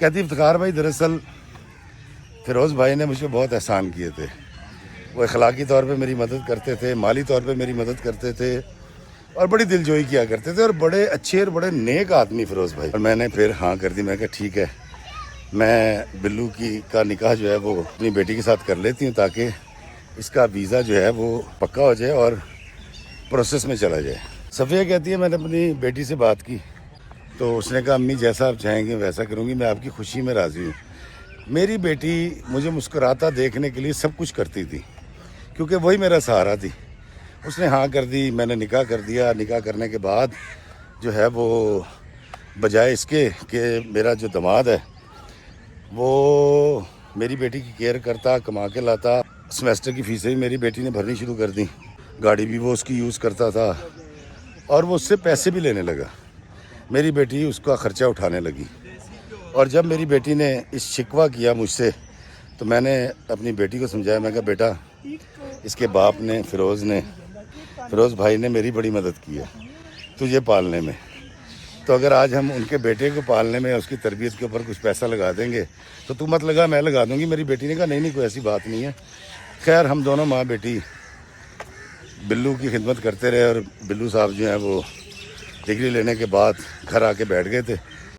کہتی افتخار بھائی دراصل فیروز بھائی نے مجھ پہ بہت احسان کیے تھے. وہ اخلاقی طور پہ میری مدد کرتے تھے, مالی طور پہ میری مدد کرتے تھے, اور بڑی دلجوئی کیا کرتے تھے, اور بڑے اچھے اور بڑے نیک آدمی فیروز بھائی. اور میں نے پھر ہاں کر دی. میں کہا ٹھیک ہے, میں بلو کا نکاح جو ہے وہ اپنی بیٹی کے ساتھ کر لیتی ہوں تاکہ اس کا ویزا جو ہے وہ پکا ہو جائے اور پروسیس میں چلا جائے. صفیہ کہتی ہے میں نے اپنی بیٹی سے بات کی تو اس نے کہا امی جیسا آپ چاہیں گے ویسا کروں گی, میں آپ کی خوشی میں راضی ہوں. میری بیٹی مجھے مسکراتا دیکھنے کے لیے سب کچھ کرتی تھی کیونکہ وہی میرا سہارا تھی. اس نے ہاں کر دی, میں نے نکاح کر دیا. نکاح کرنے کے بعد جو ہے وہ بجائے اس کے کہ میرا جو داماد ہے وہ میری بیٹی کی کیئر کرتا, کما کے لاتا, سمیسٹر کی فیسیں بھی میری بیٹی نے بھرنی شروع کر دی, گاڑی بھی وہ اس کی یوز کرتا تھا, اور وہ اس سے پیسے بھی لینے لگا. میری بیٹی اس کا خرچہ اٹھانے لگی. اور جب میری بیٹی نے اس شکوہ کیا مجھ سے تو میں نے اپنی بیٹی کو سمجھایا. میں کہا بیٹا اس کے باپ نے فیروز بھائی نے میری بڑی مدد کی ہے تجھے پالنے میں, تو اگر آج ہم ان کے بیٹے کو پالنے میں اس کی تربیت کے اوپر کچھ پیسہ لگا دیں گے تو تو مت لگا, میں لگا دوں گی. میری بیٹی نے کہا نہیں کوئی ایسی بات نہیں ہے. خیر ہم دونوں ماں بیٹی بلو کی خدمت کرتے رہے, اور بلو صاحب جو ہیں وہ ڈگری لینے کے بعد گھر آ کے بیٹھ گئے تھے.